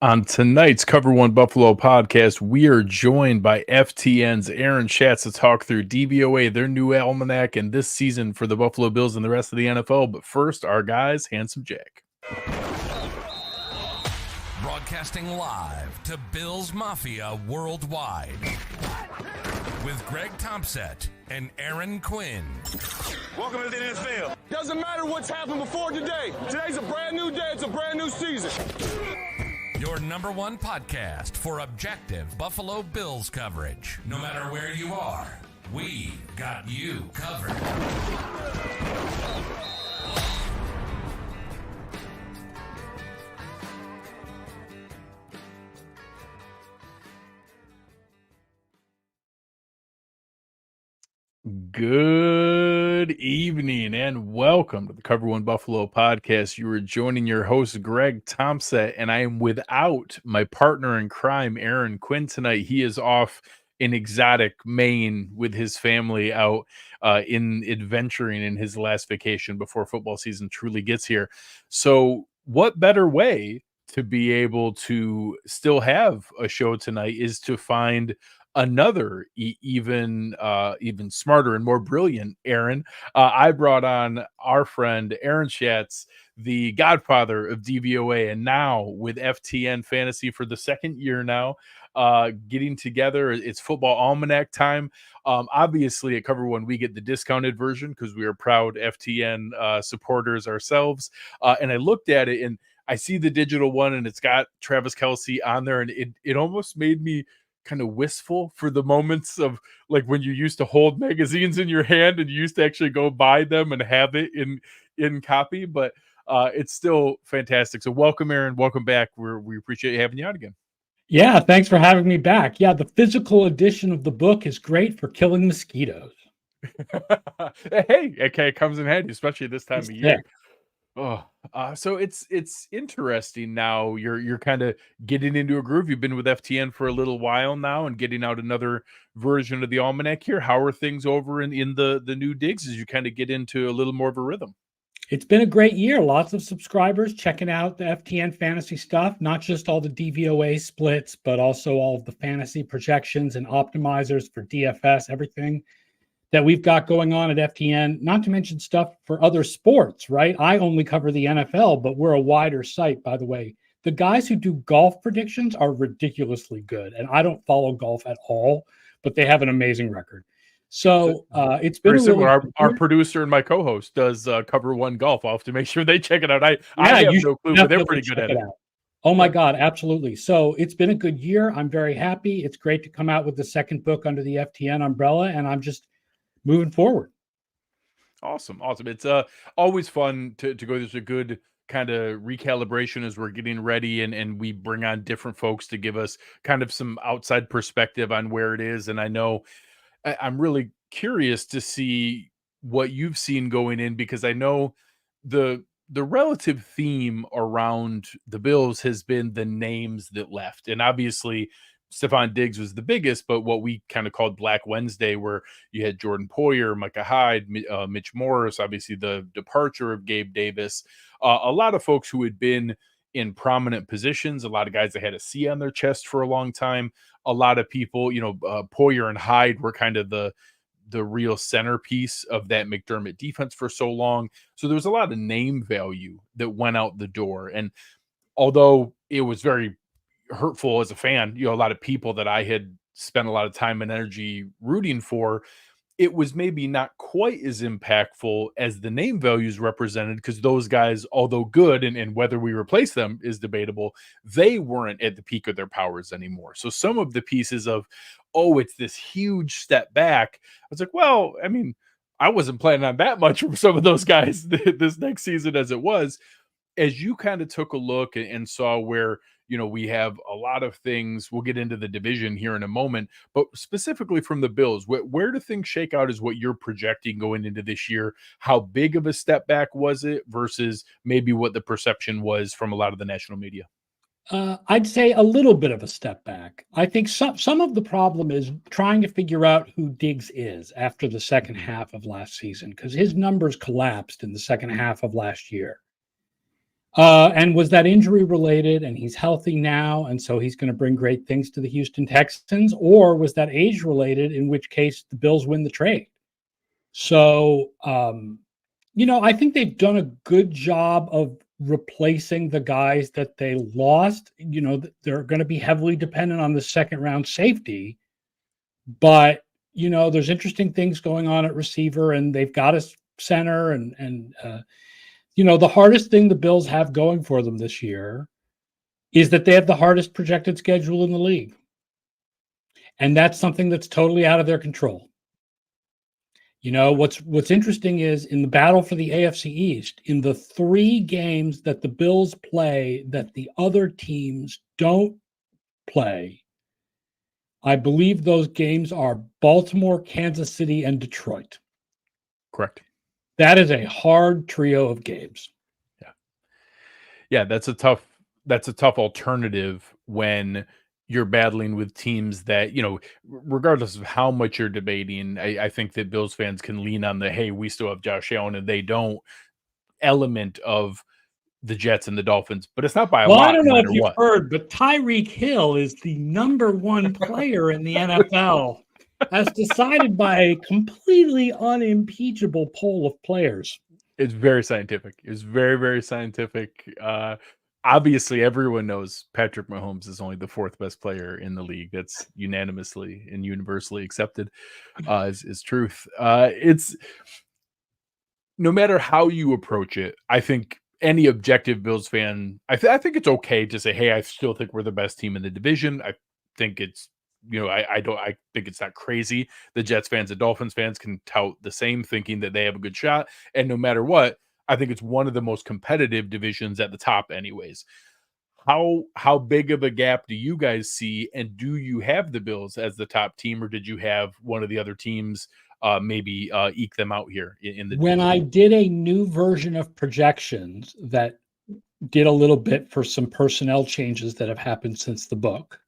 On tonight's Cover One Buffalo podcast, we are joined by FTN's Aaron Schatz to talk through DVOA, their new almanac, and this season for the Buffalo Bills and the rest of the NFL. But first, our guys, Handsome Jack. Broadcasting live to Bills Mafia worldwide with Greg Tompsett and Aaron Quinn. Welcome to the NFL. Doesn't matter what's happened before today. Today's a brand new day. It's a brand new season. Your number one podcast for objective Buffalo Bills coverage. No matter where you are, we got you covered. Good evening and welcome to the Cover One Buffalo podcast. You are joining your host, Greg Tompsett, and I am without my partner in crime, Aaron Quinn, tonight. He is off in exotic Maine with his family out in adventuring in his last vacation before football season truly gets here. So what better way to be able to still have a show tonight is to find another even smarter and more brilliant Aaron. I brought on our friend Aaron Schatz, the godfather of DVOA, and now with FTN Fantasy for the second year now, getting together. It's football almanac time. Obviously at Cover One we get the discounted version because we are proud FTN supporters ourselves, and I looked at it and I see the digital one and it's got Travis Kelce on there, and it almost made me kind of wistful for the moments of like when you used to hold magazines in your hand and you used to actually go buy them and have it in copy. But it's still fantastic. So welcome, Aaron. Welcome back. We appreciate having you on again. Yeah, thanks for having me back. Yeah, the physical edition of the book is great for killing mosquitoes. Hey, okay, it comes in handy, especially this time of year. Oh, so it's interesting now. You're kind of getting into a groove. You've been with FTN for a little while now, and getting out another version of the almanac here. How are things over in the new digs as you kind of get into a little more of a rhythm? It's been a great year. Lots of subscribers checking out the FTN fantasy stuff, not just all the DVOA splits, but also all of the fantasy projections and optimizers for DFS, everything that we've got going on at FTN, not to mention stuff for other sports, right? I only cover the NFL, but we're a wider site, by the way. The guys who do golf predictions are ridiculously good, and I don't follow golf at all, but they have an amazing record. So it's been similar. Our producer and my co-host does Cover One Golf. I'll have to make sure they check it out. I have no clue, but they're pretty good at it. Oh my God, absolutely. So it's been a good year. I'm very happy. It's great to come out with the second book under the FTN umbrella, and I'm just moving forward. Awesome. It's always fun to go. There's a good kind of recalibration as we're getting ready, and we bring on different folks to give us kind of some outside perspective on where it is. And I know I'm really curious to see what you've seen going in, because I know the relative theme around the Bills has been the names that left. And obviously Stephon Diggs was the biggest, but what we kind of called Black Wednesday, where you had Jordan Poyer, Micah Hyde, Mitch Morris, obviously the departure of Gabe Davis, a lot of folks who had been in prominent positions, a lot of guys that had a C on their chest for a long time, a lot of people, Poyer and Hyde were kind of the real centerpiece of that McDermott defense for so long. So there was a lot of name value that went out the door. And although it was very hurtful as a fan, a lot of people that I had spent a lot of time and energy rooting for, it was maybe not quite as impactful as the name values represented, because those guys, although good, and whether we replace them is debatable, they weren't at the peak of their powers anymore. So some of the pieces of, it's this huge step back, I was like, well, I mean, I wasn't planning on that much from some of those guys this next season as it was. As you kind of took a look and saw where, we have a lot of things, we'll get into the division here in a moment, but specifically from the Bills, where do things shake out as what you're projecting going into this year? How big of a step back was it versus maybe what the perception was from a lot of the national media? I'd say a little bit of a step back. I think some of the problem is trying to figure out who Diggs is after the second half of last season, because his numbers collapsed in the second half of last year. And was that injury related and he's healthy now, and so he's going to bring great things to the Houston Texans? Or was that age related, in which case the Bills win the trade? So, I think they've done a good job of replacing the guys that they lost. They're going to be heavily dependent on the second round safety, but there's interesting things going on at receiver, and they've got a center, and the hardest thing the Bills have going for them this year is that they have the hardest projected schedule in the league. And that's something that's totally out of their control. What's interesting is in the battle for the AFC East, in the 3 games that the Bills play that the other teams don't play, I believe those games are Baltimore, Kansas City, and Detroit. Correct. That is a hard trio of games. Yeah, that's a tough alternative when you're battling with teams that, regardless of how much you're debating, I think that Bills fans can lean on the, hey, we still have Josh Allen and they don't, element of the Jets and the Dolphins, but it's not by a lot. I don't know if you've heard, but Tyreek Hill is the number 1 player in the NFL, as decided by a completely unimpeachable poll of players. It's very scientific. It's very, very scientific. Obviously, everyone knows Patrick Mahomes is only the 4th best player in the league. That's unanimously and universally accepted as truth. It's no matter how you approach it, I think any objective Bills fan, I think it's okay to say, hey, I still think we're the best team in the division. I think it's, I think it's not crazy. The Jets fans and Dolphins fans can tout the same, thinking that they have a good shot. And no matter what, I think it's one of the most competitive divisions at the top anyways. How big of a gap do you guys see? And do you have the Bills as the top team, or did you have one of the other teams maybe eke them out here in the when I did a new version of projections that did a little bit for some personnel changes that have happened since the book?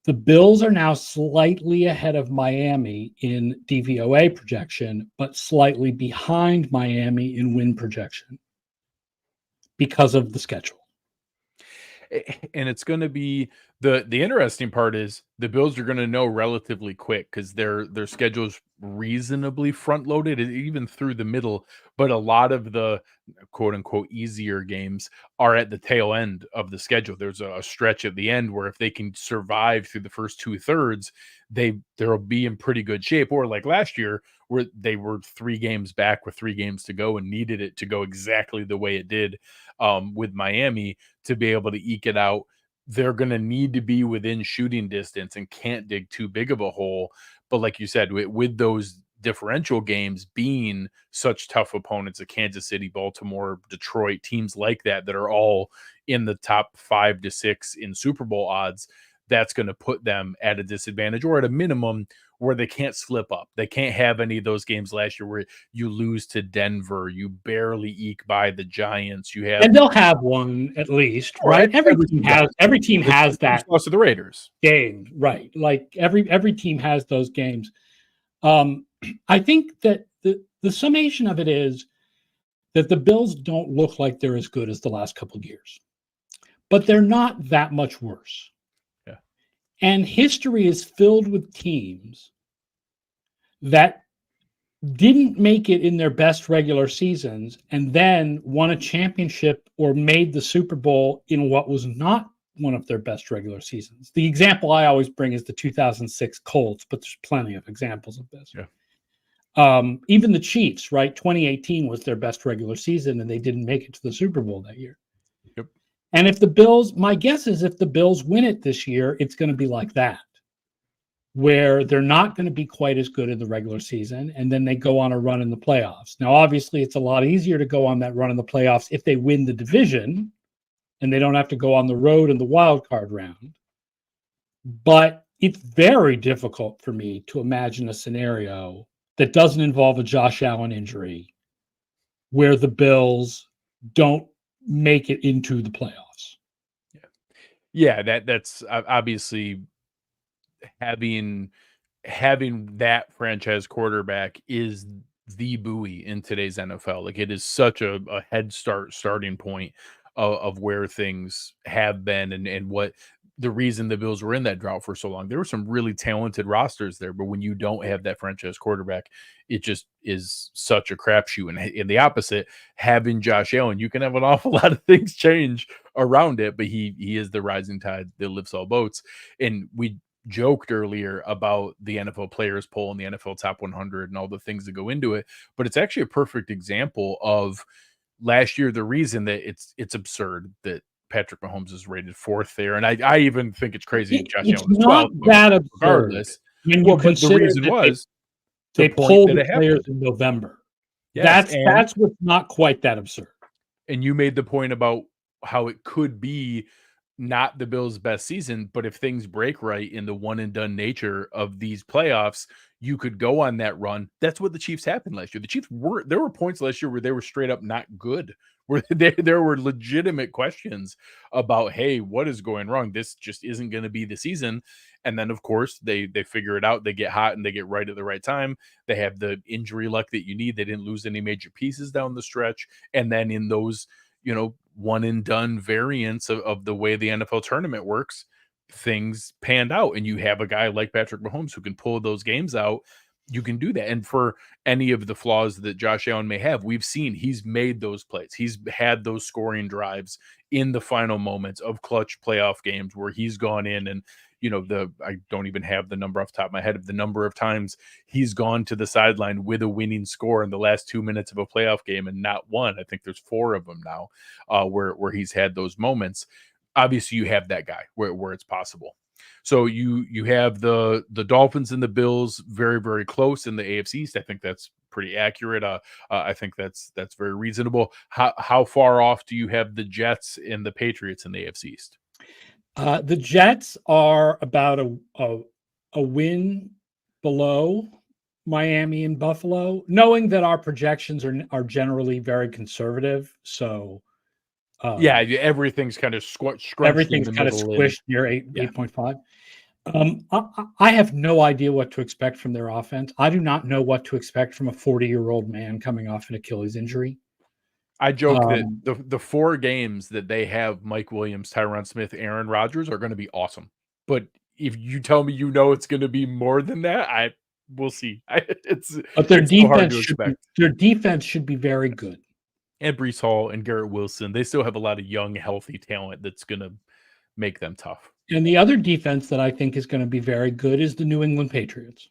The Bills are now slightly ahead of Miami in DVOA projection, but slightly behind Miami in win projection because of the schedule. And it's going to be the interesting part is the Bills are going to know relatively quick because their schedule is reasonably front loaded, even through the middle. But a lot of the quote unquote easier games are at the tail end of the schedule. There's a stretch at the end where if they can survive through the first 2/3, they'll be in pretty good shape. Or like last year, where they were 3 games back with 3 games to go and needed it to go exactly the way it did with Miami to be able to eke it out. They're going to need to be within shooting distance and can't dig too big of a hole. But like you said, with those differential games being such tough opponents at Kansas City, Baltimore, Detroit, teams like that are all in the top 5 to 6 in Super Bowl odds, that's going to put them at a disadvantage, or at a minimum where they can't slip up. They can't have any of those games last year where you lose to Denver, you barely eke by the Giants. And they'll have one at least, right? Every team has that loss to the Raiders game, right? Like every team has those games. I think that the summation of it is that the Bills don't look like they're as good as the last couple of years, but they're not that much worse. And history is filled with teams that didn't make it in their best regular seasons and then won a championship or made the Super Bowl in what was not one of their best regular seasons. The example I always bring is the 2006 Colts, but there's plenty of examples of this. Yeah. Even the Chiefs, right? 2018 was their best regular season and they didn't make it to the Super Bowl that year. Yep. And if the Bills, my guess is if the Bills win it this year, it's going to be like that, where they're not going to be quite as good in the regular season, and then they go on a run in the playoffs. Now, obviously, it's a lot easier to go on that run in the playoffs if they win the division, and they don't have to go on the road in the wild card round. But it's very difficult for me to imagine a scenario that doesn't involve a Josh Allen injury where the Bills don't make it into the playoffs. Yeah, that's obviously having that franchise quarterback is the buoy in today's NFL. Like, it is such a head starting point. of where things have been and what the reason the Bills were in that drought for so long. There were some really talented rosters there, but when you don't have that franchise quarterback, it just is such a crapshoot. And in the opposite, having Josh Allen, you can have an awful lot of things change around it, but he is the rising tide that lifts all boats. And we joked earlier about the NFL players poll and the NFL top 100 and all the things that go into it, but it's actually a perfect example of last year. The reason that it's absurd that Patrick Mahomes is rated 4th there, and I even think it's crazy Josh It's Allen was not 12th, that absurd. regardless. When Well, you but the reason that was they the point polled that the it happened. players in November. Yes, That's what's not quite that absurd. and you made the point about how it could be not the Bills' best season, but if things break right in the one and done nature of these playoffs, you could go on that run. That's what the Chiefs happened last year. The Chiefs there were points last year where they were straight up not good, where there were legitimate questions about, hey, what is going wrong? This just isn't going to be the season. And then, of course, they figure it out. They get hot and they get right at the right time. They have the injury luck that you need. They didn't lose any major pieces down the stretch. And then in those, one and done variants of the way the NFL tournament works, things panned out, and you have a guy like Patrick Mahomes who can pull those games out. You can do that. And for any of the flaws that Josh Allen may have, we've seen he's made those plays. He's had those scoring drives in the final moments of clutch playoff games where he's gone in and, I don't even have the number off the top of my head of the number of times he's gone to the sideline with a winning score in the last 2 minutes of a playoff game and not one. I think there's 4 of them now where he's had those moments. Obviously, you have that guy where it's possible. So you have the Dolphins and the Bills very, very close in the AFC East. I think that's pretty accurate. I think that's very reasonable. How far off do you have the Jets and the Patriots in the AFC East? The Jets are about a win below Miami and Buffalo, knowing that our projections are generally very conservative. So everything's kind of everything's kind of squished near 8.5. I have no idea what to expect from their offense. I do not know what to expect from a 40-year-old man coming off an Achilles injury. I joke that the 4 games that they have Mike Williams, Tyron Smith, Aaron Rodgers are going to be awesome. But if you tell me it's going to be more than that, we'll see. But their defense should be very good. And Breece Hall and Garrett Wilson, they still have a lot of young, healthy talent that's going to make them tough. And the other defense that I think is going to be very good is the New England Patriots.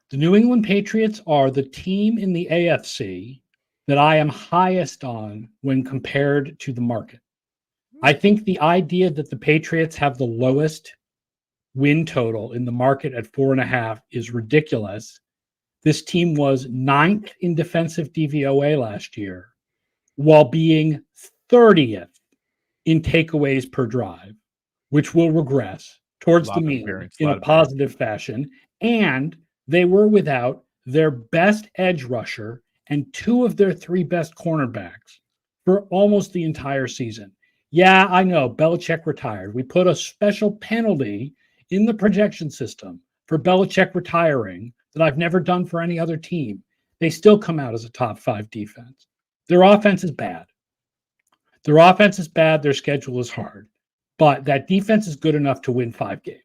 The New England Patriots are the team in the AFC that I am highest on when compared to the market. I think the idea that the Patriots have the lowest win total in the market at 4.5 is ridiculous. This team was 9th in defensive DVOA last year, while being 30th in takeaways per drive, which will regress towards the mean in a positive fashion. And they were without their best edge rusher and 2 of their 3 best cornerbacks for almost the entire season. Yeah, I know, Belichick retired. We put a special penalty in the projection system for Belichick retiring that I've never done for any other team. They still come out as a top 5 defense. Their offense is bad. Their schedule is hard. But that defense is good enough to win 5 games.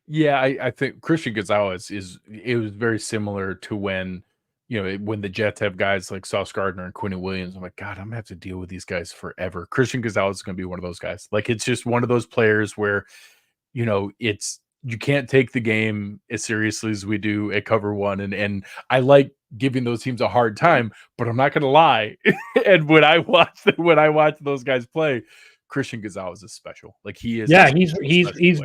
Yeah, I think Christian Gonzalez it was very similar to when the Jets have guys like Sauce Gardner and Quentin Williams. I'm like, God, I'm going to have to deal with these guys forever. Christian Gonzalez is going to be one of those guys. Like, it's just one of those players where, you can't take the game as seriously as we do at Cover One. And I like giving those teams a hard time, but I'm not going to lie. And when I watch those guys play, Christian Gonzalez is special. Like, he is. Yeah, he's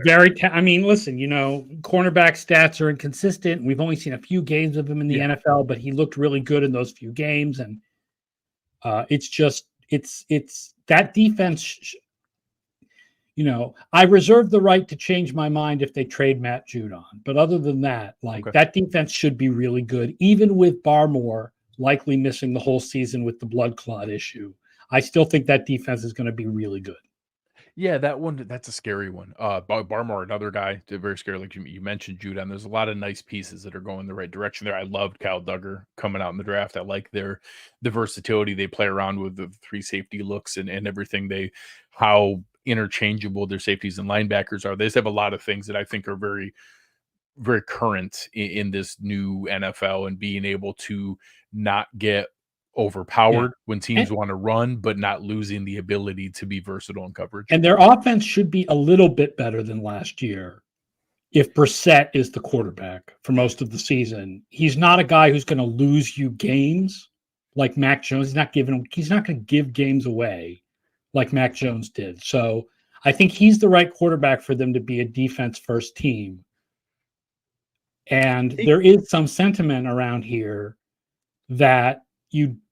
very. Listen, cornerback stats are inconsistent. We've only seen a few games of him in the NFL, but he looked really good in those few games. And it's that defense. I reserve the right to change my mind if they trade Matt Judon. But other than that, that defense should be really good, even with Barmore likely missing the whole season with the blood clot issue. I still think that defense is going to be really good. Yeah, that one, that's a scary one. Barmore, another guy, very scary. Like you mentioned, Judon. There's a lot of nice pieces that are going the right direction there. I loved Kyle Duggar coming out in the draft. I like the versatility they play around with the three safety looks and everything. How interchangeable their safeties and linebackers are. They just have a lot of things that I think are very, very current in this new NFL, and being able to not get overpowered when teams want to run, but not losing the ability to be versatile in coverage. And their offense should be a little bit better than last year if Brissett is the quarterback for most of the season. He's not a guy who's going to lose you games like Mac Jones. He's not going to give games away like Mac Jones did. So I think he's the right quarterback for them to be a defense first team. And there is some sentiment around here that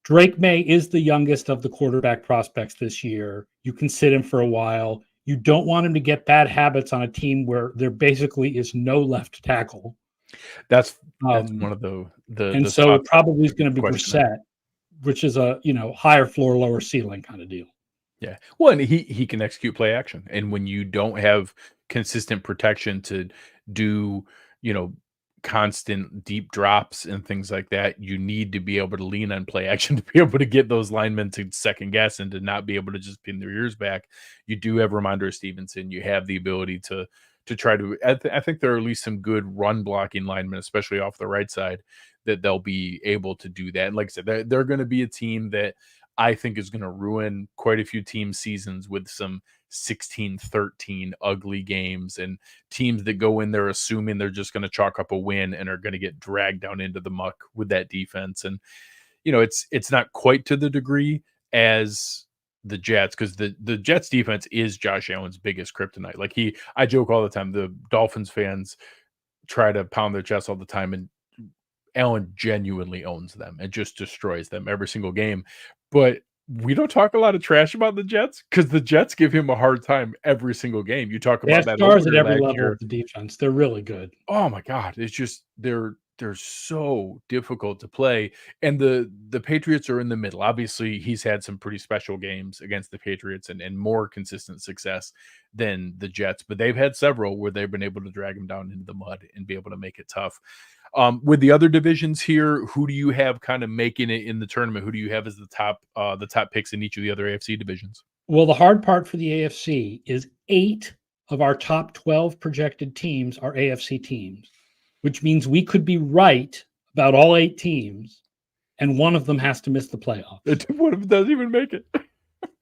Drake May is the youngest of the quarterback prospects this year. You can sit him for a while. You don't want him to get bad habits on a team where there basically is no left tackle. That's one of the and so it probably is going to be Brissett, which is a higher floor, lower ceiling kind of deal. Yeah. Well, and he can execute play action. And when you don't have consistent protection to do, constant deep drops and things like that, you need to be able to lean on play action to be able to get those linemen to second guess and to not be able to just pin their ears back. You do have Ramondre Stevenson. You have the ability to try to, I think there are at least some good run blocking linemen, especially off the right side, that they'll be able to do that. And like I said, they're going to be a team that I think is going to ruin quite a few team seasons with some 16-13 ugly games, and teams that go in there assuming they're just going to chalk up a win and are going to get dragged down into the muck with that defense. And it's not quite to the degree as the Jets, because the Jets defense is Josh Allen's biggest kryptonite. Like I joke all the time, the Dolphins fans try to pound their chest all the time, and Allen genuinely owns them and just destroys them every single game. But we don't talk a lot of trash about the Jets because the Jets give him a hard time every single game. You talk about that stars at every level of the defense. They're really good. Oh my God. It's just, they're so difficult to play. And the Patriots are in the middle. Obviously, he's had some pretty special games against the Patriots and more consistent success than the Jets, but they've had several where they've been able to drag him down into the mud and be able to make it tough. With the other divisions here, who do you have kind of making it in the tournament? Who do you have as the top picks in each of the other AFC divisions? Well, the hard part for the AFC is 8 of our top 12 projected teams are AFC teams, which means we could be right about all 8 teams, and one of them has to miss the playoffs. One of them doesn't even make it.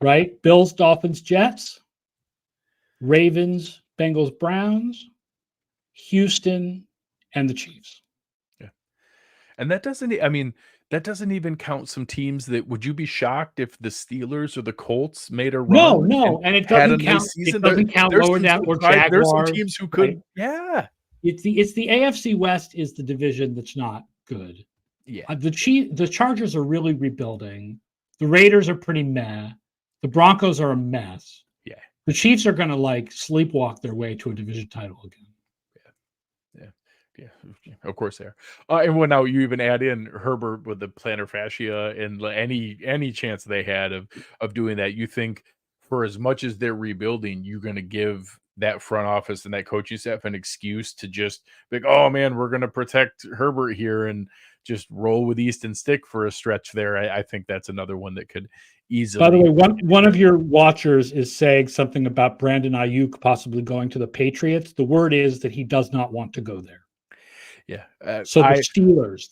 Right? Bills, Dolphins, Jets, Ravens, Bengals, Browns, Houston, and the Chiefs. And that doesn't even count some teams that, would you be shocked if the Steelers or the Colts made a run? No. And it doesn't count. It doesn't count lower down or Jaguars. There's some teams who could, right? Yeah. It's the AFC West is the division that's not good. Yeah. The Chargers are really rebuilding. The Raiders are pretty meh. The Broncos are a mess. Yeah. The Chiefs are going to sleepwalk their way to a division title again. Yeah, of course they are. And when now you even add in Herbert with the plantar fascia and any chance they had of doing that, you think for as much as they're rebuilding, you're going to give that front office and that coaching staff an excuse to just be like, oh man, we're going to protect Herbert here and just roll with Easton Stick for a stretch there. I think that's another one that could easily. By the way, one of your watchers is saying something about Brandon Ayuk possibly going to the Patriots. The word is that he does not want to go there. Yeah. So the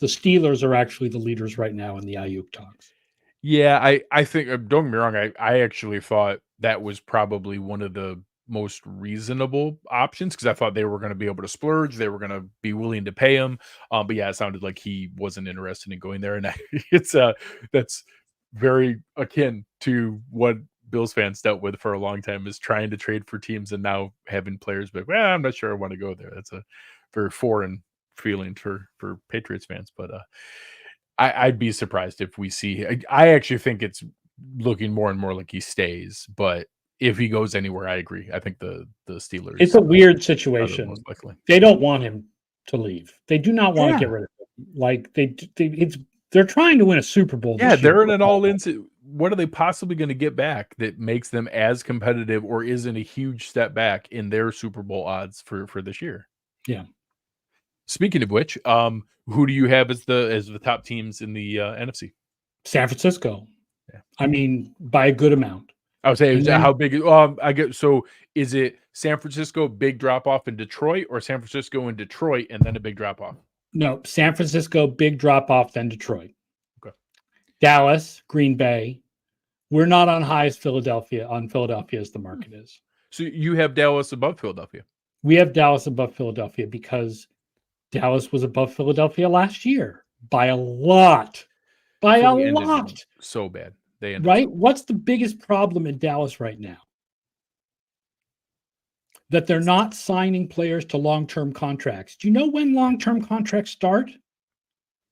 Steelers are actually the leaders right now in the Ayuk talks. Yeah, I think, don't get me wrong, I actually thought that was probably one of the most reasonable options because I thought they were going to be able to splurge. They were going to be willing to pay him. But yeah, it sounded like he wasn't interested in going there. And that's very akin to what Bills fans dealt with for a long time, is trying to trade for teams and now having players be like, well, I'm not sure I want to go there. That's a very foreign feeling for Patriots fans, but I'd be surprised if we see. I actually think it's looking more and more like he stays, but if he goes anywhere, I agree. I think the Steelers. It's a weird situation. Most likely. They don't want him to leave. They do not want to get rid of him. Like they're trying to win a Super Bowl. Yeah, they're in an all-in. what are they possibly going to get back that makes them as competitive or isn't a huge step back in their Super Bowl odds for this year? Yeah. Speaking of which, who do you have as the top teams in the NFC? San Francisco. Yeah. I mean, by a good amount. I would say, then, how big? I get. So, is it San Francisco big drop off in Detroit, or San Francisco and Detroit and then a big drop off? No, San Francisco big drop off, then Detroit. Okay. Dallas, Green Bay. We're not on high as Philadelphia as the market is. So you have Dallas above Philadelphia. We have Dallas above Philadelphia because Dallas was above Philadelphia last year by a lot. By a lot. So bad. They ended right? What's the biggest problem in Dallas right now? That they're not signing players to long-term contracts. Do you know when long-term contracts start?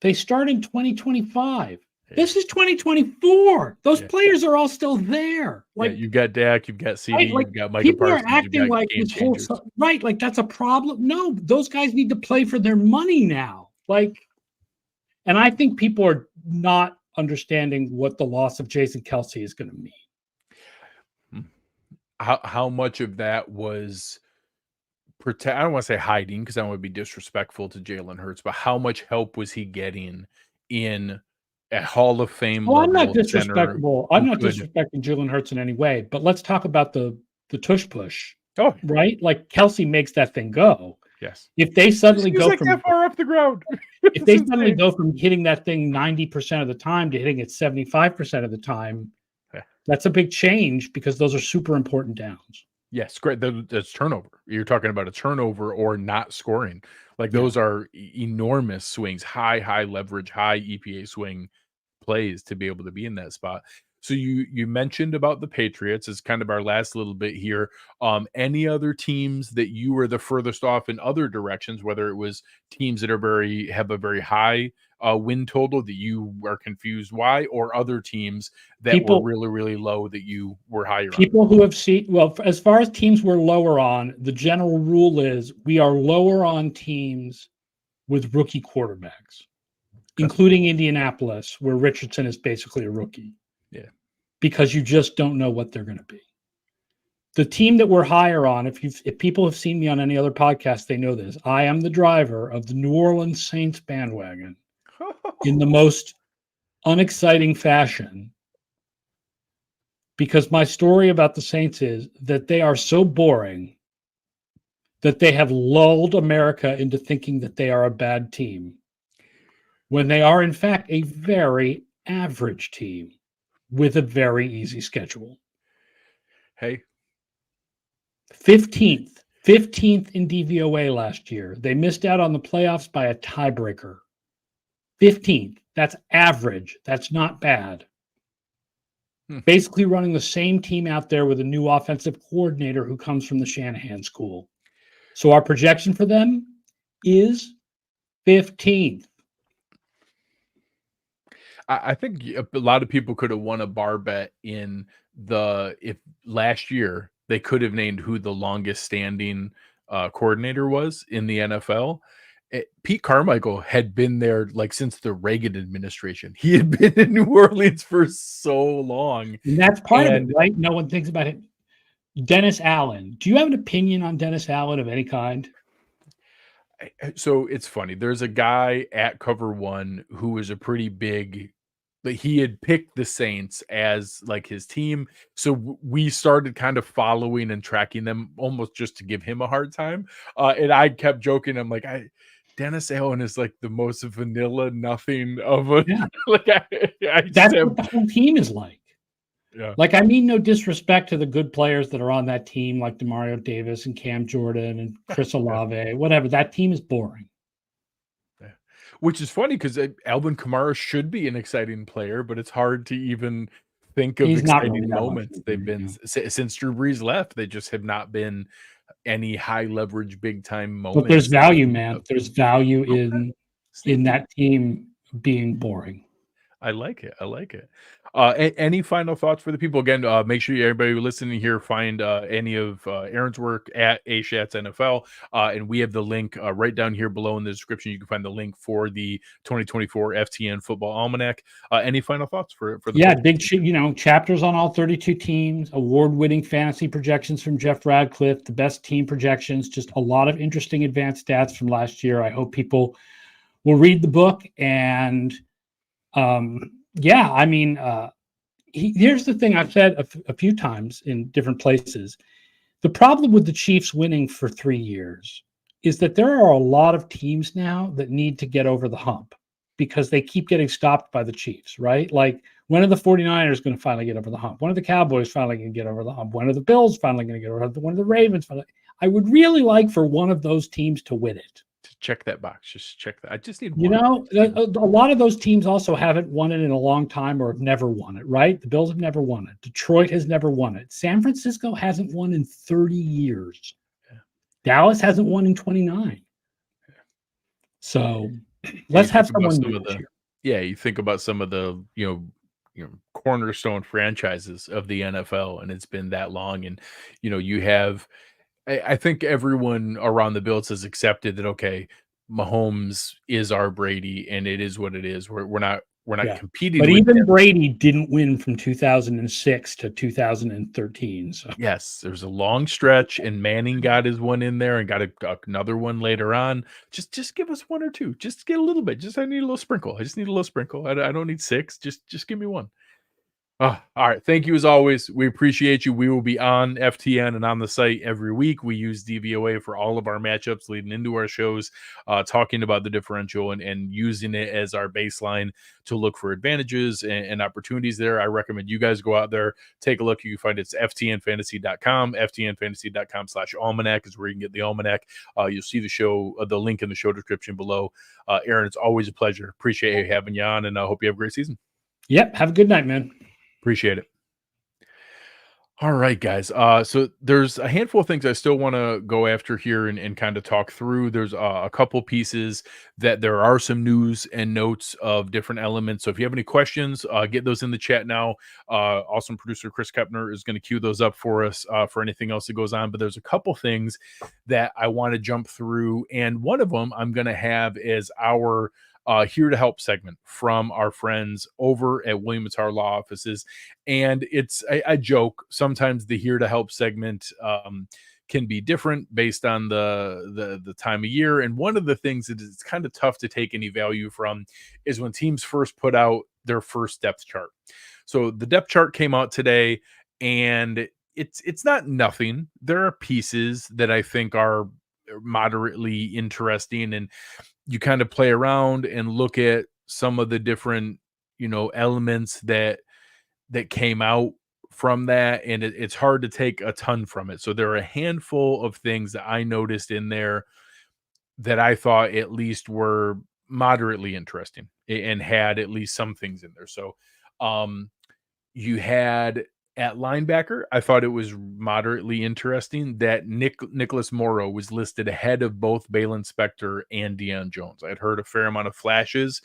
They start in 2025. Yeah. This is 2024. Those players are all still there. Like you've got Dak, you've got CD, right, like, you've got Micah people Parsons. Are acting like this whole right, like that's a problem. No, those guys need to play for their money now. Like, and I think people are not understanding what the loss of Jason Kelce is going to mean. How much of that was I don't want to say hiding because I don't want to be disrespectful to Jalen Hurts, but how much help was he getting in a Hall of Fame? Oh, I'm not disrespectful. I'm not disrespecting Jalen Hurts in any way, but let's talk about the tush push. Oh, right. Like Kelce makes that thing go. Yes. If they suddenly go like from that far off the ground, if they suddenly go from hitting that thing 90% of the time to hitting it 75% of the time, that's a big change because those are super important downs. Yes, great. That's turnover. You're talking about a turnover or not scoring. Like those are enormous swings, high leverage, high EPA swing plays to be able to be in that spot. So you mentioned about the Patriots as kind of our last little bit here. Any other teams that you were the furthest off in other directions, whether it was teams that have a very high win total that you are confused why, or other teams that were really, really low that you were higher on? Who have seen, well, as far as teams we're lower on, the general rule is we are lower on teams with rookie quarterbacks, including Indianapolis, where Richardson is basically a rookie. Yeah. Because you just don't know what they're going to be. The team that we're higher on, if people have seen me on any other podcast, they know this. I am the driver of the New Orleans Saints bandwagon in the most unexciting fashion. Because my story about the Saints is that they are so boring that they have lulled America into thinking that they are a bad team when they are, in fact, a very average team with a very easy schedule. Hey. 15th in DVOA last year. They missed out on the playoffs by a tiebreaker. 15th. That's average. That's not bad. Basically running the same team out there with a new offensive coordinator who comes from the Shanahan school. So our projection for them is 15th. I think a lot of people could have won a bar bet if last year they could have named who the longest standing coordinator was in the NFL. Pete Carmichael had been there like since the Reagan administration. He had been in New Orleans for so long. And that's part of it, right? No one thinks about it. Dennis Allen. Do you have an opinion on Dennis Allen of any kind? So it's funny. There's a guy at Cover One who was a pretty big, but he had picked the Saints as like his team. So we started kind of following and tracking them almost just to give him a hard time. And I kept joking. I'm like, Dennis Allen is like the most vanilla nothing of a like. That's what the whole team is like. Yeah. Like, I mean, no disrespect to the good players that are on that team, like DeMario Davis and Cam Jordan and Chris Olave, whatever. That team is boring. Yeah. Which is funny because Alvin Kamara should be an exciting player, but it's hard to even think of exciting moments. They've been since Drew Brees left. They just have not been any high leverage, big time moments. But there's value, man. There's value in that team being boring. I like it. I like it. Any final thoughts for the people? Again, make sure everybody listening here find any of Aaron's work at A Schatz NFL, and we have the link right down here below in the description. You can find the link for the 2024 FTN Football Almanac. Any final thoughts for the Yeah, folks? big chapters on all 32 teams, award-winning fantasy projections from Jeff Radcliffe, the best team projections, just a lot of interesting advanced stats from last year. I hope people will read the book. And here's the thing I've said a few times in different places. The problem with the Chiefs winning for 3 years is that there are a lot of teams now that need to get over the hump because they keep getting stopped by the Chiefs, right? Like, when are the 49ers going to finally get over the hump? When are the Cowboys finally going to get over the hump? When are the Bills finally going to get over the hump? When are the Ravens finally? I would really like for one of those teams to win it. To check that box. Just check that. I just need one. A lot of those teams also haven't won it in a long time or have never won it, right? The Bills have never won it. Detroit has never won it. San Francisco hasn't won in 30 years. Yeah. Dallas hasn't won in 29. Yeah. So let's have someone you think about some of the, cornerstone franchises of the NFL, and it's been that long. And, you have, I think everyone around the Bills has accepted that, okay, Mahomes is our Brady and it is what it is. We're not competing. But even him. Brady didn't win from 2006 to 2013. So. Yes, there's a long stretch, and Manning got his one in there and got another one later on. Just give us one or two. Just get a little bit. I need a little sprinkle. I just need a little sprinkle. I don't need 6. Just give me one. Oh, all right. Thank you as always. We appreciate you. We will be on FTN and on the site every week. We use DVOA for all of our matchups leading into our shows, talking about the differential and using it as our baseline to look for advantages and opportunities there. I recommend you guys go out there, take a look. You can find it's ftnfantasy.com. ftnfantasy.com/almanac is where you can get the almanac. You'll see the show, the link in the show description below. Aaron, it's always a pleasure. Appreciate having you on, and I hope you have a great season. Yep. Have a good night, man. Appreciate it. All right, guys. So there's a handful of things I still want to go after here and kind of talk through. There's a couple pieces that there are some news and notes of different elements. So if you have any questions, get those in the chat now. Awesome producer Chris Kepner is going to queue those up for us for anything else that goes on. But there's a couple things that I want to jump through. And one of them I'm going to have is our Here to Help segment from our friends over at William Mattar Law Offices. And it's a joke. Sometimes the Here to Help segment can be different based on the time of year. And one of the things that is kind of tough to take any value from is when teams first put out their first depth chart. So the depth chart came out today, and it's not nothing. There are pieces that I think are moderately interesting, and you kind of play around and look at some of the different, elements that came out from that. And it's hard to take a ton from it. So there are a handful of things that I noticed in there that I thought at least were moderately interesting and had at least some things in there. So you had at linebacker, I thought it was moderately interesting that Nicholas Morrow was listed ahead of both Balin Spector and Deion Jones. I had heard a fair amount of flashes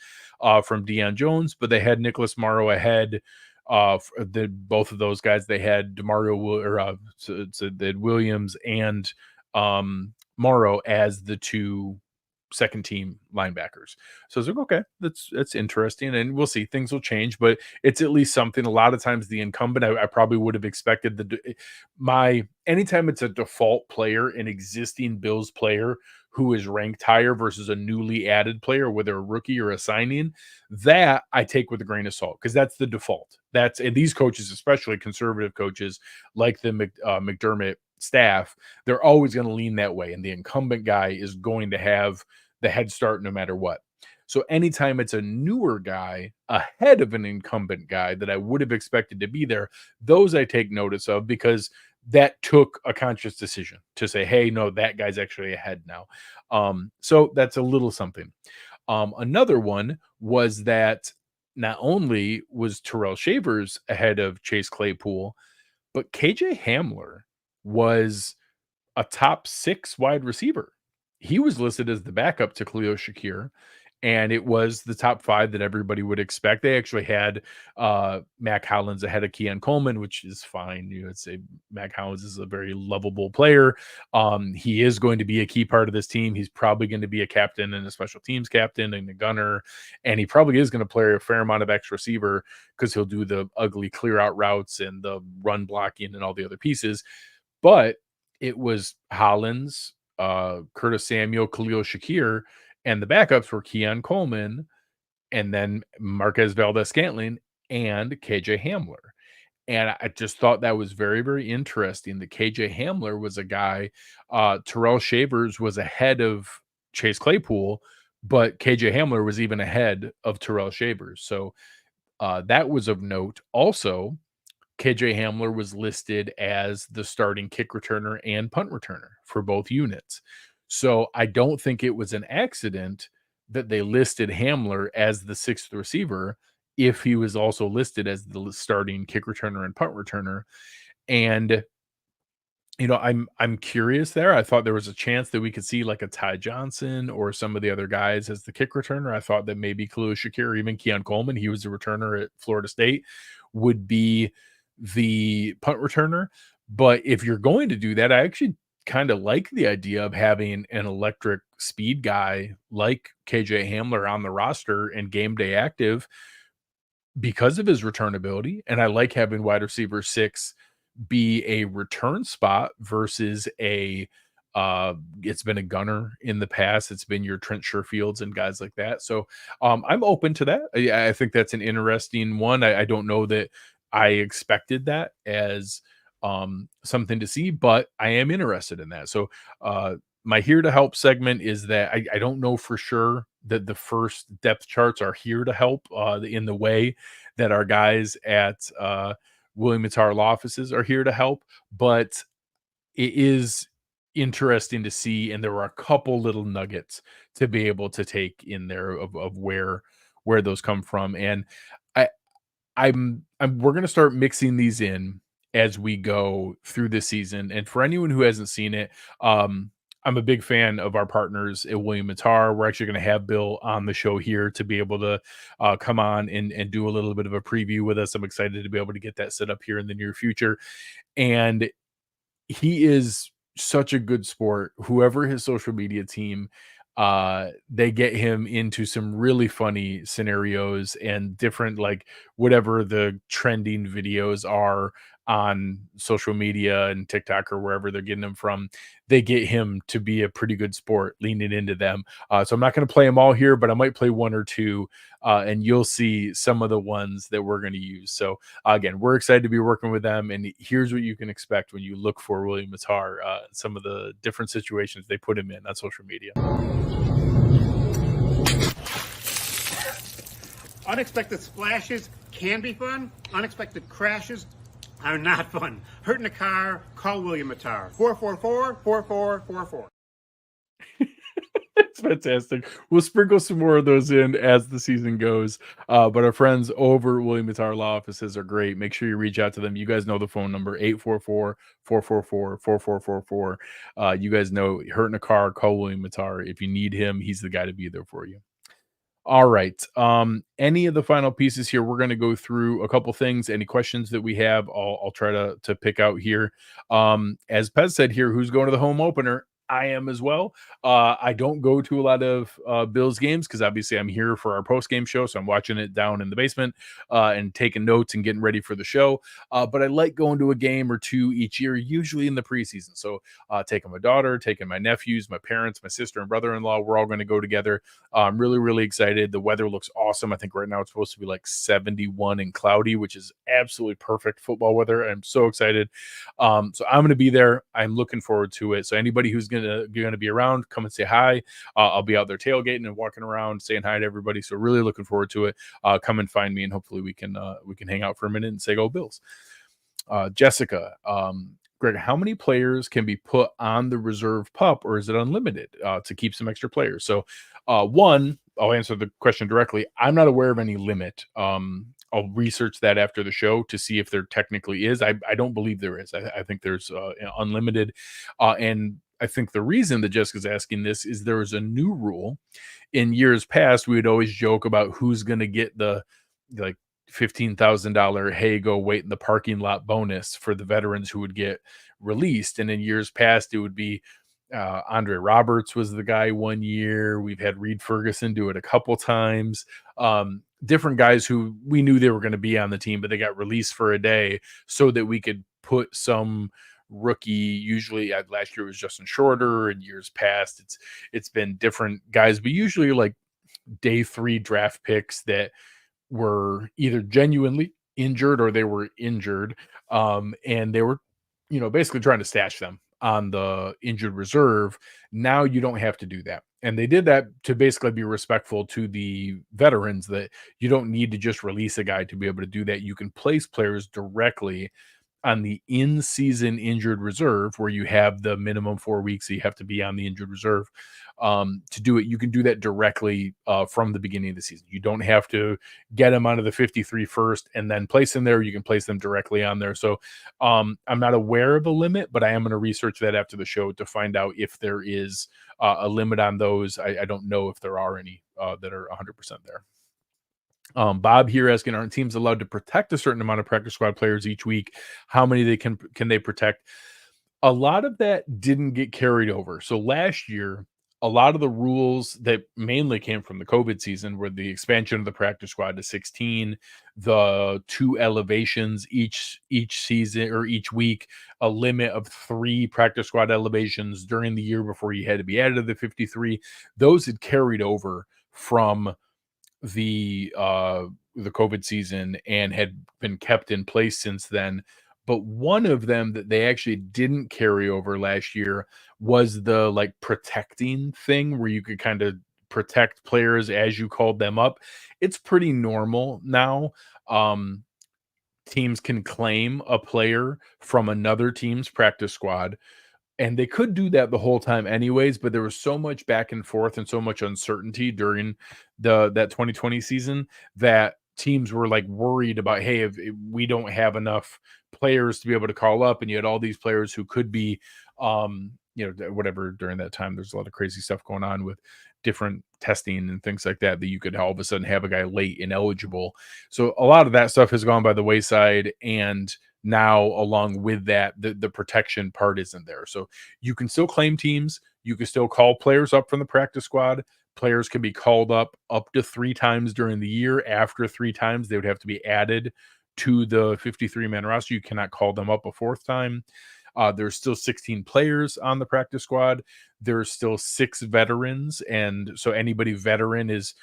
from Deion Jones, but they had Nicholas Morrow ahead. Both of those guys, they had they had Williams and Morrow as the two second team linebackers. So I was like, okay, that's interesting, and we'll see. Things will change, but it's at least something. A lot of times the incumbent, I probably would have expected anytime it's a default player, an existing Bills player who is ranked higher versus a newly added player, whether a rookie or a signing, that I take with a grain of salt, because that's the default. And these coaches, especially conservative coaches like the McDermott staff, they're always going to lean that way, and the incumbent guy is going to have the head start no matter what. So anytime it's a newer guy ahead of an incumbent guy that I would have expected to be there, those I take notice of, because that took a conscious decision to say, hey, no, that guy's actually ahead now. So that's a little something. Another one was that not only was Terrell Shavers ahead of Chase Claypool, but KJ Hamler was a top 6 wide receiver. He was listed as the backup to Khalil Shakir, and it was the top 5 that everybody would expect. They actually had Mac Hollins ahead of Keon Coleman, which is fine. It's Mac Hollins is a very lovable player. He is going to be a key part of this team. He's probably going to be a captain and a special teams captain and a gunner, and he probably is going to play a fair amount of X receiver because he'll do the ugly clear out routes and the run blocking and all the other pieces. But it was Hollins, Curtis Samuel, Khalil Shakir, and the backups were Keon Coleman, and then Marquez Valdez-Scantling and KJ Hamler. And I just thought that was very, very interesting that KJ Hamler was a guy, Terrell Shavers was ahead of Chase Claypool, but KJ Hamler was even ahead of Terrell Shavers. So that was of note. Also, KJ Hamler was listed as the starting kick returner and punt returner for both units. So I don't think it was an accident that they listed Hamler as the 6th receiver if he was also listed as the starting kick returner and punt returner. And I'm curious there. I thought there was a chance that we could see like a Ty Johnson or some of the other guys as the kick returner. I thought that maybe Khalil Shakir or even Keon Coleman, he was a returner at Florida State, would be the punt returner. But if you're going to do that, I actually kind of like the idea of having an electric speed guy like KJ Hamler on the roster and game day active because of his returnability. And I like having wide receiver 6 be a return spot versus it's been a gunner in the past. It's been your Trent Sherfields and guys like that. So I'm open to that. I think that's an interesting one. I don't know that I expected that as something to see, but I am interested in that. So my here to help segment is that I don't know for sure that the first depth charts are here to help in the way that our guys at William Mattar Law Offices are here to help, but it is interesting to see, and there were a couple little nuggets to be able to take in there of where those come from. And we're going to start mixing these in as we go through this season. And for anyone who hasn't seen it, I'm a big fan of our partners at William Mattar. We're actually going to have Bill on the show here to be able to come on and do a little bit of a preview with us. I'm excited to be able to get that set up here in the near future. And he is such a good sport. Whoever his social media team, they get him into some really funny scenarios and different, like whatever the trending videos are on social media and TikTok or wherever they're getting them from, they get him to be a pretty good sport leaning into them. So I'm not going to play them all here, but I might play one or two and you'll see some of the ones that we're going to use. So again, we're excited to be working with them, and here's what you can expect when you look for William Mattar, some of the different situations they put him in on social media. Unexpected splashes can be fun. Unexpected crashes are not fun. Hurting a car, call William Mattar. 444-4444. It's fantastic. We'll sprinkle some more of those in as the season goes. But our friends over at William Mattar Law Offices are great. Make sure you reach out to them. You guys know the phone number, 844-444-4444. You guys know, hurting a car, call William Mattar. If you need him, he's the guy to be there for you. All right. Any of the final pieces here, we're going to go through a couple things. Any questions that we have, I'll try to pick out here. As Pez said here, who's going to the home opener? I am as well. I don't go to a lot of Bills games because obviously I'm here for our post-game show, so I'm watching it down in the basement and taking notes and getting ready for the show. But I like going to a game or two each year, usually in the preseason. So taking my daughter, taking my nephews, my parents, my sister and brother-in-law, we're all going to go together. I'm really, really excited. The weather looks awesome. I think right now it's supposed to be like 71 and cloudy, which is absolutely perfect football weather. I'm so excited. So I'm going to be there. I'm looking forward to it. So anybody who's going to be around, come and say hi. I'll be out there tailgating and walking around saying hi to everybody, so really looking forward to it. Come and find me, and hopefully we can hang out for a minute and say go Bills. Jessica, Greg, how many players can be put on the reserve pup, or is it unlimited to keep some extra players? So one, I'll answer the question directly. I'm not aware of any limit. I'll research that after the show to see if there technically is. I don't believe there is. I think there's unlimited. And I think the reason that Jessica's asking this is there was a new rule. In years past, we would always joke about who's going to get the like $15,000, hey, go wait in the parking lot bonus for the veterans who would get released. And in years past, it would be Andre Roberts was the guy one year. We've had Reed Ferguson do it a couple times. Different guys who we knew they were going to be on the team, but they got released for a day so that we could put some rookie. Usually last year it was Justin Shorter, and years past it's been different guys, but usually like day 3 draft picks that were either genuinely injured or they were injured, and they were basically trying to stash them on the injured reserve. Now you don't have to do that, and they did that to basically be respectful to the veterans, that you don't need to just release a guy to be able to do that. You can place players directly on the in-season injured reserve, where you have the minimum 4 weeks that you have to be on the injured reserve to do it. You can do that directly from the beginning of the season. You don't have to get them onto the 53 first and then place them there. You can place them directly on there. So I'm not aware of a limit, but I am going to research that after the show to find out if there is a limit on those. I don't know if there are any that are 100% there. Bob here asking, aren't teams allowed to protect a certain amount of practice squad players each week? How many they can they protect? A lot of that didn't get carried over. So last year, a lot of the rules that mainly came from the COVID season were the expansion of the practice squad to 16, the 2 elevations each season or each week, a limit of 3 practice squad elevations during the year before you had to be added to the 53. Those had carried over from the COVID season and had been kept in place since then. But one of them that they actually didn't carry over last year was the like protecting thing, where you could kind of protect players as you called them up. It's pretty normal now. Teams can claim a player from another team's practice squad, and they could do that the whole time anyways, but there was so much back and forth and so much uncertainty during that 2020 season that teams were like worried about, hey, if we don't have enough players to be able to call up, and you had all these players who could be whatever during that time. There's a lot of crazy stuff going on with different testing and things like that you could all of a sudden have a guy late ineligible. So a lot of that stuff has gone by the wayside, and now along with that, the protection part isn't there. So you can still claim teams, you can still call players up from the practice squad. Players can be called up to 3 times during the year. After 3 times, they would have to be added to the 53-man roster. You cannot call them up a 4th time. There's still 16 players on the practice squad. There's still 6 veterans, and so anybody veteran is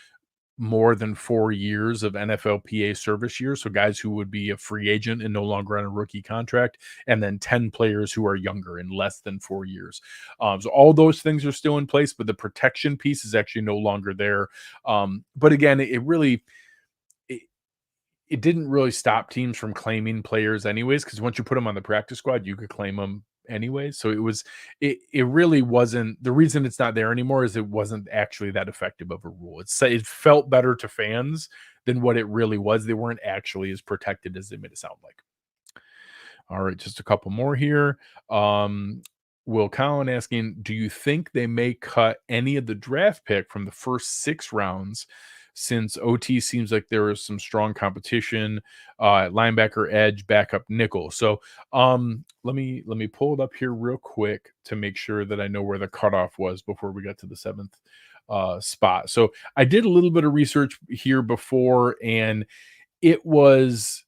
more than 4 years of NFLPA service years. So guys who would be a free agent and no longer on a rookie contract, and then 10 players who are younger and less than 4 years. So all those things are still in place, but the protection piece is actually no longer there. But again, it didn't really stop teams from claiming players anyways, because once you put them on the practice squad, you could claim them anyway. So it really wasn't, the reason it's not there anymore is it wasn't actually that effective of a rule. It felt better to fans than what it really was. They weren't actually as protected as they made it sound like. All right, just a couple more here. Will Collin asking, do you think they may cut any of the draft pick from the first 6 rounds, since OT seems like there is some strong competition at linebacker, edge, backup, nickel? So let me pull it up here real quick to make sure that I know where the cutoff was before we got to the 7th spot. So I did a little bit of research here before, and it was,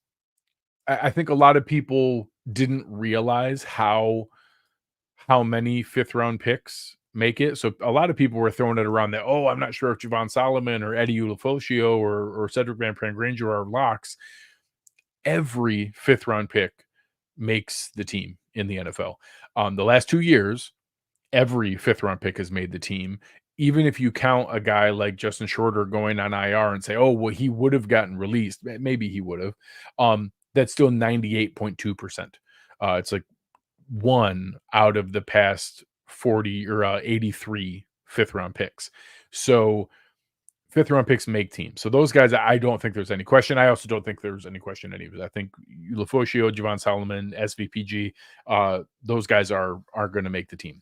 I think a lot of people didn't realize how many 5th round picks make it. So a lot of people were throwing it around that, oh, I'm not sure if Javon Solomon or Eddie Ulofoshio or Cedric Van Pran-Granger are locks. Every 5th round pick makes the team in the NFL. The last 2 years, every 5th round pick has made the team. Even if you count a guy like Justin Shorter going on IR and say, oh, well, he would have gotten released. Maybe he would have. That's still 98.2%. It's like 1 out of the past 40 or 83 5th round picks. So 5th round picks make teams. So those guys, I don't think there's any question. I also don't think there's any question any of it. I think Ulofoshio, Javon Solomon, SVPG, those guys are going to make the team.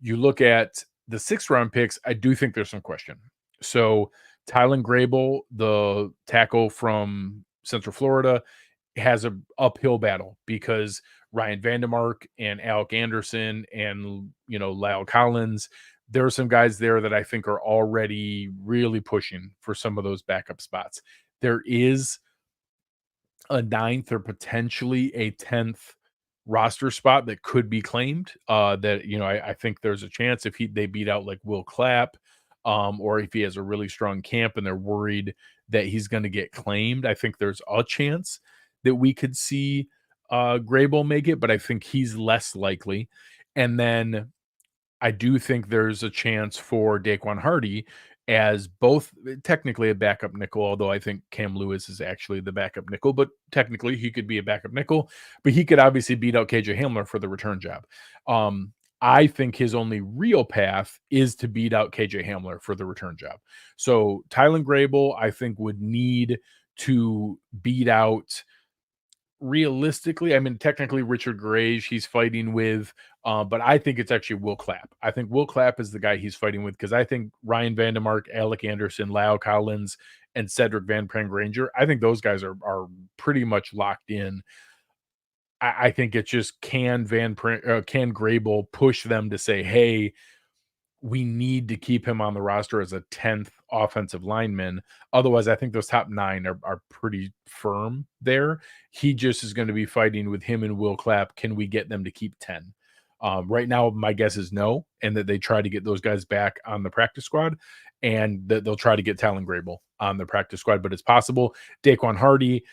You look at the 6th round picks, I do think there's some question. So Tylen Grable, the tackle from Central Florida, has a uphill battle because Ryan Vandermark and Alec Anderson and, Lyle Collins, there are some guys there that I think are already really pushing for some of those backup spots. There is a 9th or potentially a 10th roster spot that could be claimed. I think there's a chance if they beat out like Will Clapp, or if he has a really strong camp and they're worried that he's going to get claimed. I think there's a chance that we could see Grable make it, but I think he's less likely. And then I do think there's a chance for Daquan Hardy as both technically a backup nickel, although I think Cam Lewis is actually the backup nickel, but technically he could be a backup nickel, but he could obviously beat out KJ Hamler for the return job. I think his only real path is to beat out KJ Hamler for the return job. So Tylen Grable, I think, would need to beat out realistically, I mean, technically Richard Gage he's fighting with, but I think it's actually Will Clapp. I think Will Clapp is the guy he's fighting with because I think Ryan Vandermark, Alec Anderson, Lyle Collins, and Cedric Van Prank-Granger, I think those guys are pretty much locked in. I think it's just can Grable push them to say, hey, we need to keep him on the roster as a 10th offensive lineman. Otherwise, I think those top 9 are pretty firm there. He just is going to be fighting with him and Will Clapp. Can we get them to keep 10? Right now, my guess is no, and that they try to get those guys back on the practice squad, and that they'll try to get Tylen Grable on the practice squad, but it's possible. Daquan Hardy,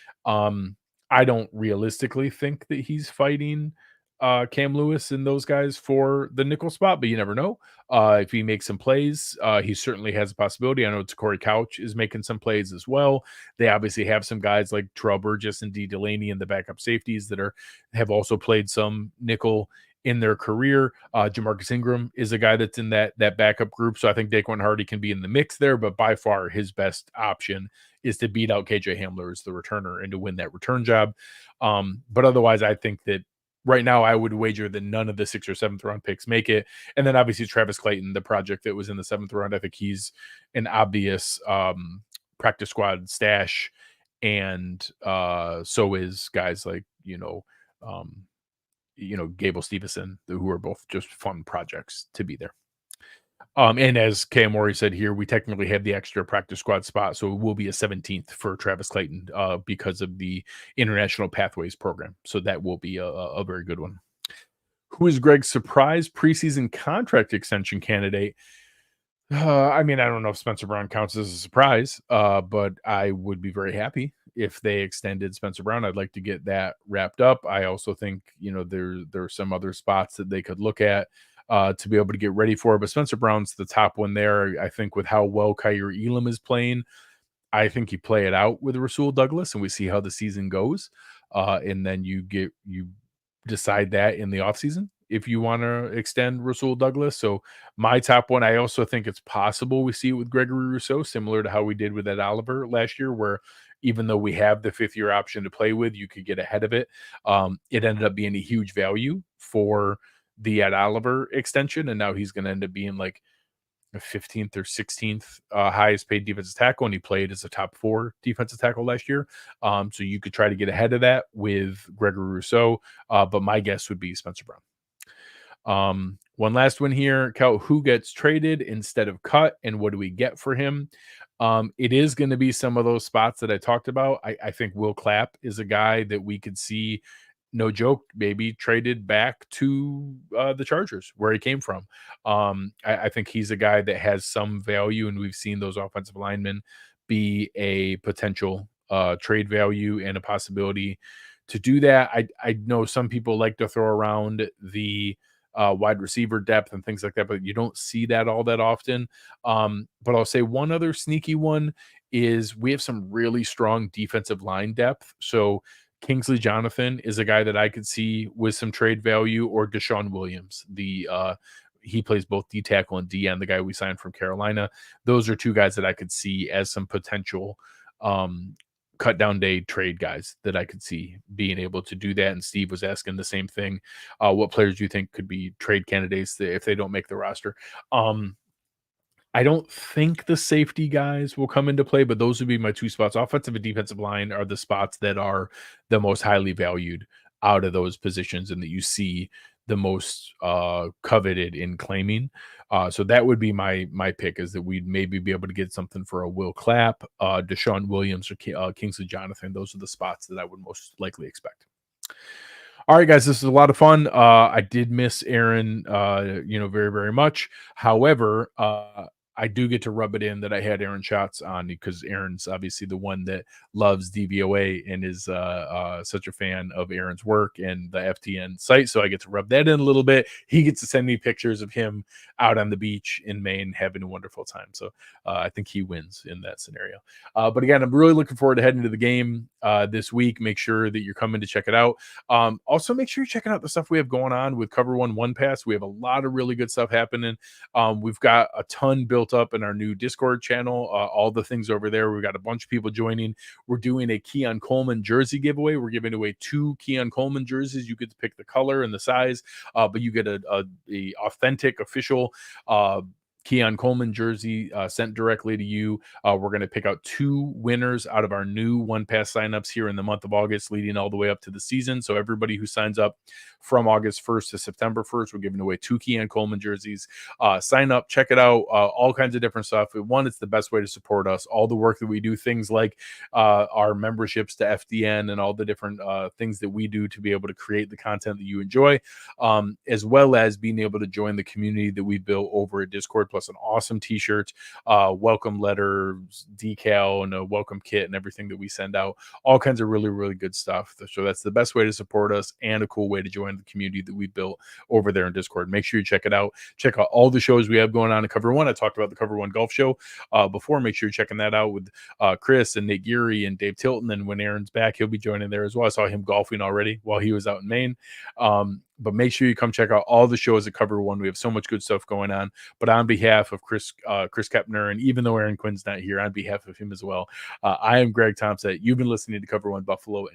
I don't realistically think that he's fighting Cam Lewis and those guys for the nickel spot, but you never know. If he makes some plays, he certainly has a possibility. I know Corey Couch is making some plays as well. They obviously have some guys like Terrell Burgess and D. Delaney and the backup safeties that have also played some nickel in their career. Jamarcus Ingram is a guy that's in that backup group. So I think Daquan Hardy can be in the mix there, but by far his best option is to beat out KJ Hamler as the returner and to win that return job. But otherwise, I think that right now I would wager that none of the 6th or 7th round picks make it. And then obviously Travis Clayton, the project that was in the 7th round, I think he's an obvious practice squad stash. And so is guys like, Gable Stevenson, who are both just fun projects to be there. And as Cam Mori said here, we technically have the extra practice squad spot, so it will be a 17th for Travis Clayton because of the International Pathways program. So that will be a very good one. Who is Greg's surprise preseason contract extension candidate? I mean, I don't know if Spencer Brown counts as a surprise, but I would be very happy if they extended Spencer Brown. I'd like to get that wrapped up. I also think, there are some other spots that they could look at to be able to get ready for. But Spencer Brown's the top one there. I think with how well Kaiir Elam is playing, I think you play it out with Rasul Douglas and we see how the season goes. And then you decide that in the offseason if you want to extend Rasul Douglas. So my top one, I also think it's possible we see it with Gregory Rousseau, similar to how we did with Ed Oliver last year, where even though we have the 5th-year option to play with, you could get ahead of it. It ended up being a huge value for the Ed Oliver extension, and now he's going to end up being like a 15th or 16th highest paid defensive tackle, and he played as a top 4 defensive tackle last year. So you could try to get ahead of that with Gregory Rousseau, but my guess would be Spencer Brown. One last one here, Cal, who gets traded instead of cut, and what do we get for him? It is going to be some of those spots that I talked about. I think Will Clapp is a guy that we could see, no joke, maybe traded back to the Chargers where he came from. I think he's a guy that has some value, and we've seen those offensive linemen be a potential trade value and a possibility to do that. I know some people like to throw around the wide receiver depth and things like that, but you don't see that all that often. But I'll say one other sneaky one is we have some really strong defensive line depth. So Kingsley Jonathan is a guy that I could see with some trade value, or Deshaun Williams. He plays both D tackle and DN, the guy we signed from Carolina. Those are 2 guys that I could see as some potential cut down day trade guys that I could see being able to do that. And Steve was asking the same thing. What players do you think could be trade candidates if they don't make the roster? I don't think the safety guys will come into play, but those would be my two spots. Offensive and defensive line are the spots that are the most highly valued out of those positions and that you see the most coveted in claiming. So that would be my pick, is that we'd maybe be able to get something for a Will Clapp, Deshaun Williams, or Kingsley Jonathan. Those are the spots that I would most likely expect. All right, guys, this is a lot of fun. I did miss Aaron, very, very much. However, I do get to rub it in that I had Aaron Schatz on, because Aaron's obviously the one that loves DVOA and is such a fan of Aaron's work and the FTN site. So I get to rub that in a little bit. He gets to send me pictures of him out on the beach in Maine having a wonderful time. So I think he wins in that scenario. But again, I'm really looking forward to heading to the game this week. Make sure that you're coming to check it out. Also, make sure you're checking out the stuff we have going on with Cover One Pass. We have a lot of really good stuff happening. We've got a ton built up in our new Discord channel, all the things over there. We've got a bunch of people joining. We're doing a Keon Coleman jersey giveaway. We're giving away 2 Keon Coleman jerseys. You get to pick the color and the size, but you get a authentic official Keon Coleman jersey sent directly to you. We're going to pick out 2 winners out of our new One Pass signups here in the month of August, leading all the way up to the season. So everybody who signs up from August 1st to September 1st, we're giving away 2 Keon Coleman jerseys. Sign up, check it out, all kinds of different stuff. One, it's the best way to support us. All the work that we do, things like our memberships to FDN and all the different things that we do to be able to create the content that you enjoy, as well as being able to join the community that we built over at Discord, plus an awesome t-shirt, welcome letter, decal, and a welcome kit, and everything that we send out. All kinds of really, really good stuff. So that's the best way to support us and a cool way to join the community that we built over there in Discord. Make sure you check it out. Check out all the shows we have going on in Cover One. I talked about the Cover One Golf Show before. Make sure you're checking that out with Chris and Nick Geary and Dave Tilton. And when Aaron's back, he'll be joining there as well. I saw him golfing already while he was out in Maine. But make sure you come check out all the shows at Cover One. We have so much good stuff going on. But on behalf of Chris Kepner, and even though Aaron Quinn's not here, on behalf of him as well, I am Greg Tompsett. You've been listening to Cover One Buffalo. And